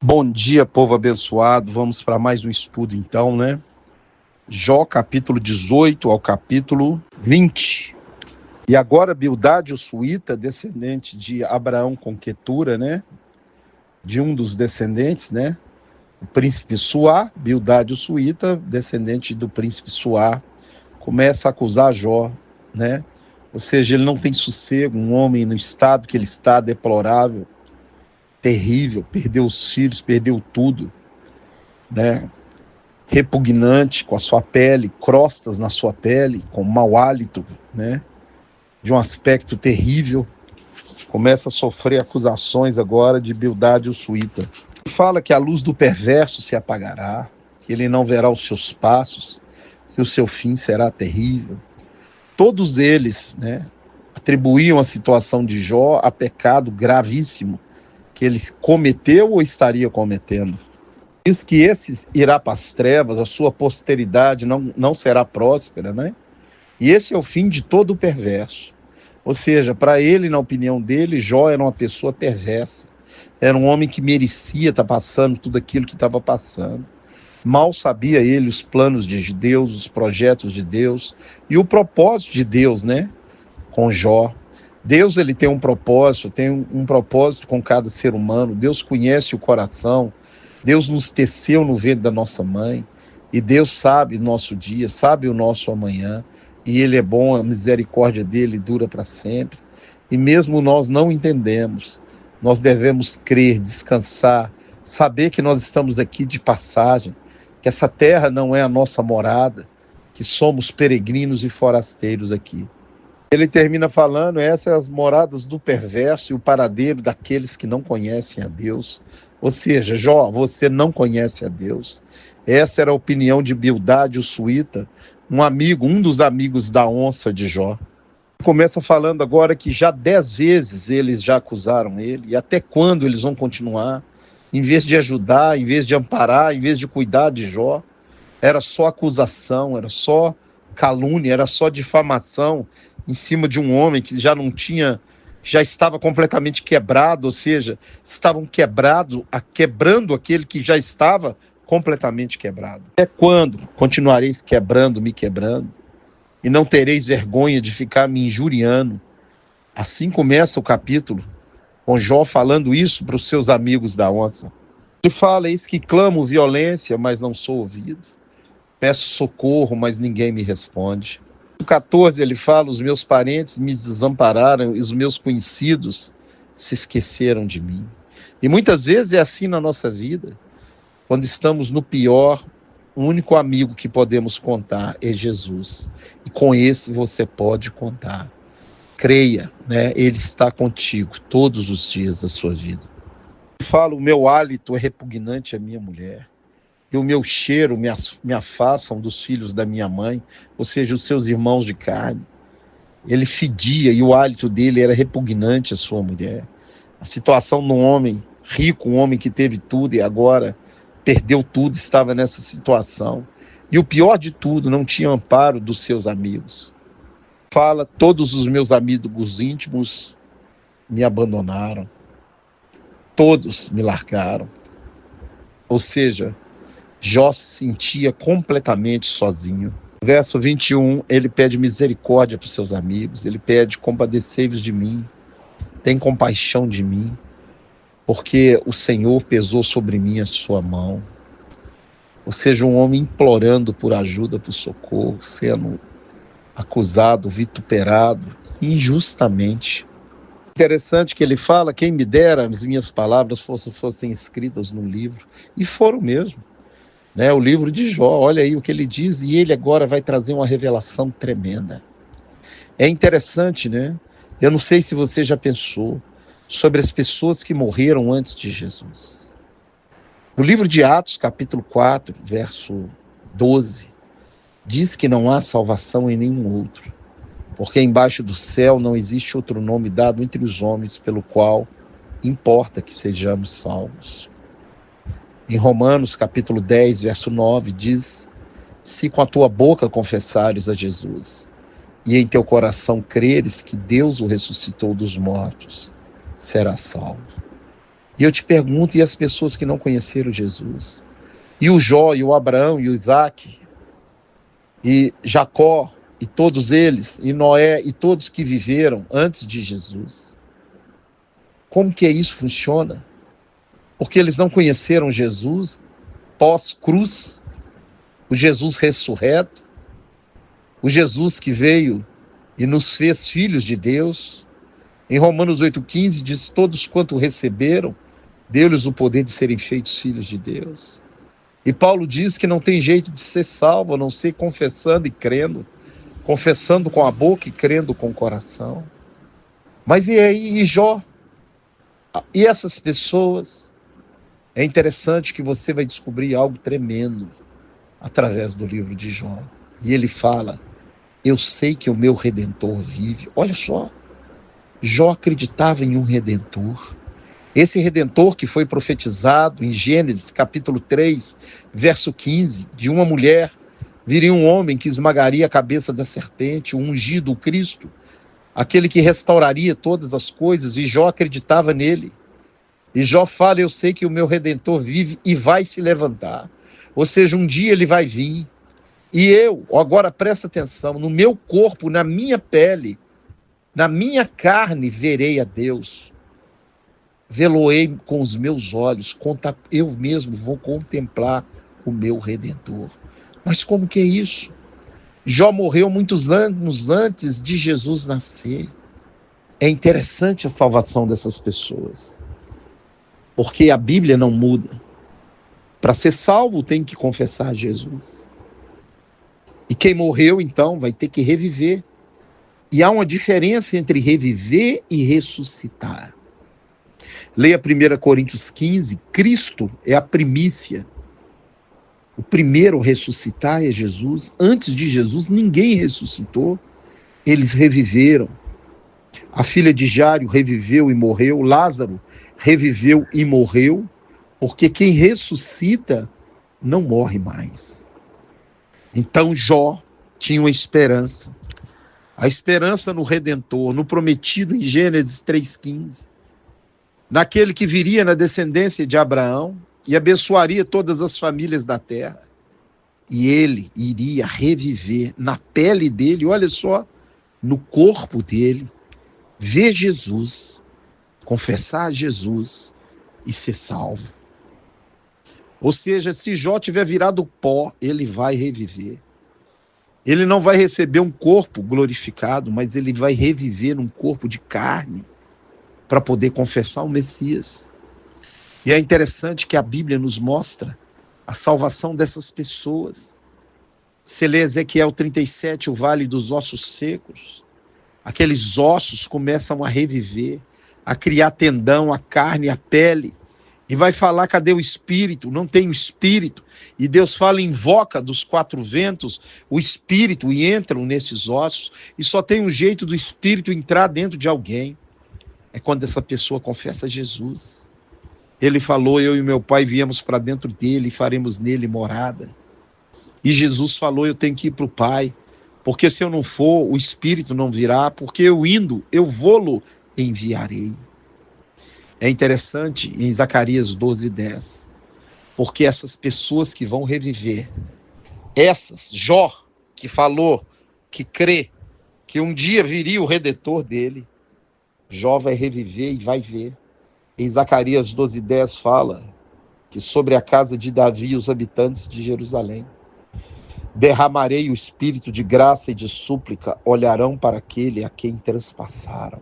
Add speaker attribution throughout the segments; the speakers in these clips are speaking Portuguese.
Speaker 1: Bom dia, povo abençoado. Vamos para mais um estudo então, né? Jó, capítulo 18 ao capítulo 20. E agora Bildade, o suíta, descendente de Abraão com Quetura, né? De um dos descendentes, né? O príncipe Suá, Bildade, o suíta, descendente do príncipe Suá, começa a acusar Jó, né? Ou seja, ele não tem sossego, um homem no estado que ele está, deplorável, terrível, perdeu os filhos, perdeu tudo, né? Repugnante com a sua pele, crostas na sua pele, com mau hálito, né? De um aspecto terrível, começa a sofrer acusações agora de Bildade o suíta. Fala que a luz do perverso se apagará, que ele não verá os seus passos, que o seu fim será terrível. Todos eles, né, atribuíam a situação de Jó a pecado gravíssimo que ele cometeu ou estaria cometendo. Diz que esse irá para as trevas, a sua posteridade não será próspera, né? E esse é o fim de todo o perverso. Ou seja, para ele, na opinião dele, Jó era uma pessoa perversa. Era um homem que merecia estar passando tudo aquilo que estava passando. Mal sabia ele os planos de Deus, os projetos de Deus e o propósito de Deus, né? Com Jó. Deus, ele tem um propósito com cada ser humano. Deus conhece o coração. Deus nos teceu no ventre da nossa mãe, e Deus sabe o nosso dia, sabe o nosso amanhã, e Ele é bom, a misericórdia dEle dura para sempre, e mesmo nós não entendemos, nós devemos crer, descansar, saber que nós estamos aqui de passagem, que essa terra não é a nossa morada, que somos peregrinos e forasteiros aqui. Ele termina falando, essas são as moradas do perverso e o paradeiro daqueles que não conhecem a Deus. Ou seja, Jó, você não conhece a Deus. Essa era a opinião de Bildade o suíta, um dos amigos da onça de Jó. Começa falando agora que já 10 vezes eles já acusaram ele, e até quando eles vão continuar? Em vez de ajudar, em vez de amparar, em vez de cuidar de Jó, era só acusação, era só calúnia, era só difamação em cima de um homem que já estava completamente quebrado, ou seja, estavam quebrando aquele que já estava completamente quebrado. Até quando continuareis me quebrando, e não tereis vergonha de ficar me injuriando? Assim começa o capítulo, com Jó falando isso para os seus amigos da onça. Ele fala, eis que clamo violência, mas não sou ouvido. Peço socorro, mas ninguém me responde. No 14 ele fala, os meus parentes me desampararam e os meus conhecidos se esqueceram de mim. E muitas vezes é assim na nossa vida. Quando estamos no pior, o único amigo que podemos contar é Jesus. E com esse você pode contar. Creia, né? Ele está contigo todos os dias da sua vida. Falo, o meu hálito é repugnante à minha mulher. E o meu cheiro me afastam dos filhos da minha mãe, ou seja, os seus irmãos de carne. Ele fedia e o hálito dele era repugnante à sua mulher. A situação de um homem rico, um homem que teve tudo e agora perdeu tudo, estava nessa situação. E o pior de tudo, não tinha amparo dos seus amigos. Fala, todos os meus amigos íntimos me abandonaram. Todos me largaram. Ou seja, Jó se sentia completamente sozinho. Verso 21, ele pede misericórdia para os seus amigos, ele pede, compadecei-vos de mim, tem compaixão de mim, porque o Senhor pesou sobre mim a sua mão. Ou seja, um homem implorando por ajuda, por socorro, sendo acusado, vituperado, injustamente. Interessante que ele fala, quem me dera as minhas palavras fossem escritas no livro, e foram mesmo. Né, o livro de Jó, olha aí o que ele diz, e ele agora vai trazer uma revelação tremenda. É interessante, né? Eu não sei se você já pensou sobre as pessoas que morreram antes de Jesus. No livro de Atos, capítulo 4, verso 12, diz que não há salvação em nenhum outro, porque embaixo do céu não existe outro nome dado entre os homens pelo qual importa que sejamos salvos. Em Romanos, capítulo 10, verso 9, diz, se com a tua boca confessares a Jesus e em teu coração creres que Deus o ressuscitou dos mortos, serás salvo. E eu te pergunto, e as pessoas que não conheceram Jesus? E o Jó, e o Abraão, e o Isaac, e Jacó, e todos eles, e Noé, e todos que viveram antes de Jesus. Como que isso funciona? Porque eles não conheceram Jesus pós-cruz, o Jesus ressurreto, o Jesus que veio e nos fez filhos de Deus. Em Romanos 8,15 diz: todos quanto receberam, deu-lhes o poder de serem feitos filhos de Deus. E Paulo diz que não tem jeito de ser salvo, a não ser confessando e crendo, confessando com a boca e crendo com o coração. Mas e aí, e Jó? E essas pessoas? É interessante que você vai descobrir algo tremendo através do livro de Jó. E ele fala: eu sei que o meu Redentor vive. Olha só, Jó acreditava em um Redentor. Esse Redentor que foi profetizado em Gênesis capítulo 3, verso 15, de uma mulher viria um homem que esmagaria a cabeça da serpente, o ungido, o Cristo, aquele que restauraria todas as coisas, e Jó acreditava nele. E Jó fala: eu sei que o meu Redentor vive e vai se levantar. Ou seja, um dia ele vai vir. E eu, agora presta atenção, no meu corpo, na minha pele, na minha carne, verei a Deus. Vê-lo-ei com os meus olhos, eu mesmo vou contemplar o meu Redentor. Mas como que é isso? Jó morreu muitos anos antes de Jesus nascer. É interessante a salvação dessas pessoas, porque a Bíblia não muda. Para ser salvo tem que confessar Jesus. E quem morreu então vai ter que reviver. E há uma diferença entre reviver e ressuscitar. Leia 1 Coríntios 15, Cristo é a primícia. O primeiro a ressuscitar é Jesus. Antes de Jesus, ninguém ressuscitou. Eles reviveram. A filha de Jário reviveu e morreu. Lázaro reviveu e morreu. Porque quem ressuscita não morre mais. Então Jó tinha uma esperança. A esperança no Redentor, no prometido em Gênesis 3,15. Naquele que viria na descendência de Abraão e abençoaria todas as famílias da terra. E ele iria reviver na pele dele, olha só, no corpo dele, ver Jesus, confessar Jesus e ser salvo. Ou seja, se Jó tiver virado pó, ele vai reviver. Ele não vai receber um corpo glorificado, mas ele vai reviver num corpo de carne, para poder confessar o Messias. E é interessante que a Bíblia nos mostra a salvação dessas pessoas. Você lê Ezequiel 37, o vale dos ossos secos. Aqueles ossos começam a reviver, a criar tendão, a carne, a pele. E vai falar: cadê o espírito? Não tem o espírito. E Deus fala: invoca dos quatro ventos o espírito e entram nesses ossos. E só tem um jeito do espírito entrar dentro de alguém. É quando essa pessoa confessa Jesus. Ele falou: eu e meu pai viemos para dentro dele e faremos nele morada. E Jesus falou: eu tenho que ir para o Pai, porque se eu não for, o Espírito não virá, porque eu indo, eu vou-lo enviarei. É interessante em Zacarias 12:10, porque essas pessoas que vão reviver, essas, Jó, que falou, que crê, que um dia viria o Redentor dele, Jó vai reviver e vai ver. Em Zacarias 12:10 fala que sobre a casa de Davi e os habitantes de Jerusalém derramarei o espírito de graça e de súplica, olharão para aquele a quem transpassaram.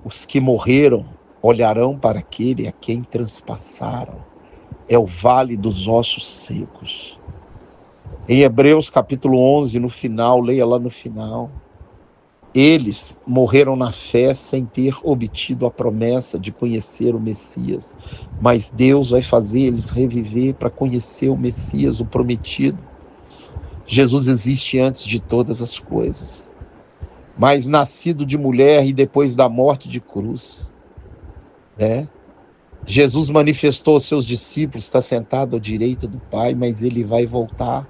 Speaker 1: Os que morreram olharão para aquele a quem transpassaram. É o vale dos ossos secos. Em Hebreus capítulo 11, no final, leia lá no final, eles morreram na fé sem ter obtido a promessa de conhecer o Messias, mas Deus vai fazer eles reviver para conhecer o Messias, o prometido. Jesus existe antes de todas as coisas, mas nascido de mulher e depois da morte de cruz, né? Jesus manifestou aos seus discípulos, está sentado à direita do Pai, mas ele vai voltar,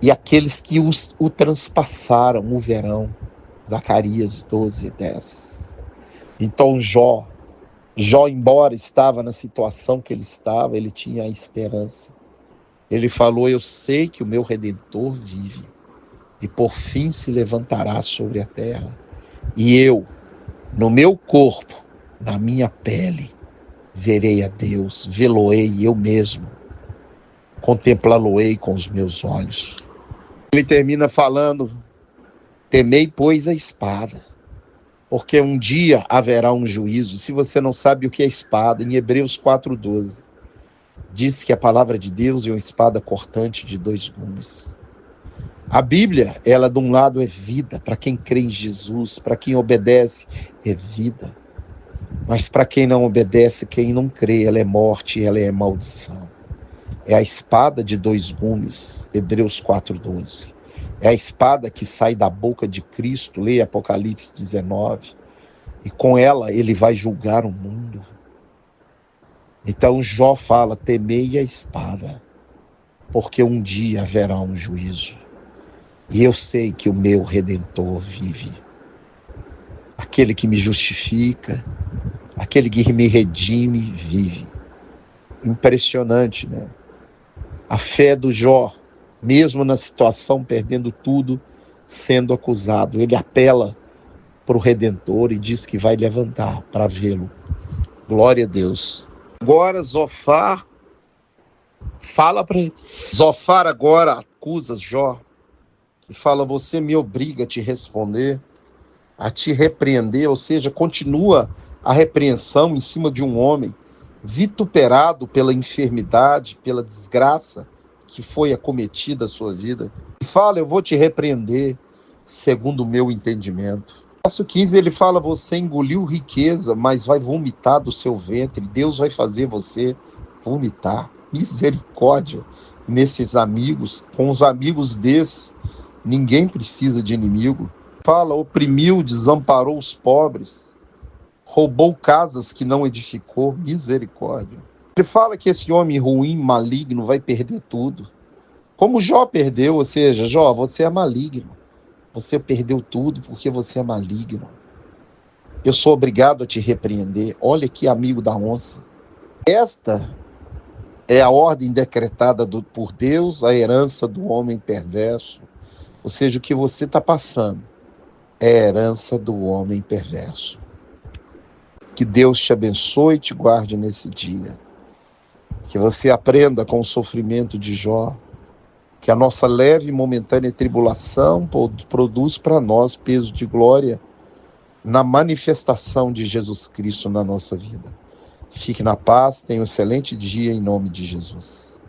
Speaker 1: e aqueles que o transpassaram o verão. Zacarias 12:10. Então Jó Jó, embora estava na situação que ele estava, ele tinha a esperança. Ele falou: eu sei que o meu Redentor vive e por fim se levantará sobre a terra. E eu, no meu corpo, na minha pele, verei a Deus, vê-lo-ei eu mesmo, contemplá-lo-ei com os meus olhos. Ele termina falando: temei, pois, a espada, porque um dia haverá um juízo. Se você não sabe o que é espada, em Hebreus 4:12, diz que a palavra de Deus é uma espada cortante de dois gumes. A Bíblia, ela de um lado é vida, para quem crê em Jesus, para quem obedece, é vida. Mas para quem não obedece, quem não crê, ela é morte, ela é maldição. É a espada de dois gumes, Hebreus 4:12. É a espada que sai da boca de Cristo, leia Apocalipse 19. E com ela ele vai julgar o mundo. Então Jó fala: temei a espada, porque um dia haverá um juízo. E eu sei que o meu Redentor vive. Aquele que me justifica, aquele que me redime, vive. Impressionante, né? A fé do Jó, mesmo na situação, perdendo tudo, sendo acusado, ele apela para o Redentor e diz que vai levantar para vê-lo. Glória a Deus. Agora Zofar fala para ele. Zofar agora acusa Jó e fala: você me obriga a te responder, a te repreender, ou seja, continua a repreensão em cima de um homem vituperado pela enfermidade, pela desgraça que foi acometida a sua vida. E fala: eu vou te repreender segundo o meu entendimento. Verso 15, ele fala: você engoliu riqueza, mas vai vomitar do seu ventre. Deus vai fazer você vomitar. Misericórdia nesses amigos. Com os amigos desses, ninguém precisa de inimigo. Fala: oprimiu, desamparou os pobres, roubou casas que não edificou. Misericórdia. Ele fala que esse homem ruim, maligno, vai perder tudo. Como Jó perdeu, ou seja, Jó, você é maligno. Você perdeu tudo porque você é maligno. Eu sou obrigado a te repreender. Olha que amigo da onça. Esta é a ordem decretada por Deus, a herança do homem perverso. Ou seja, o que você está passando é a herança do homem perverso. Que Deus te abençoe e te guarde nesse dia. Que você aprenda com o sofrimento de Jó, que a nossa leve e momentânea tribulação produz para nós peso de glória na manifestação de Jesus Cristo na nossa vida. Fique na paz, tenha um excelente dia em nome de Jesus.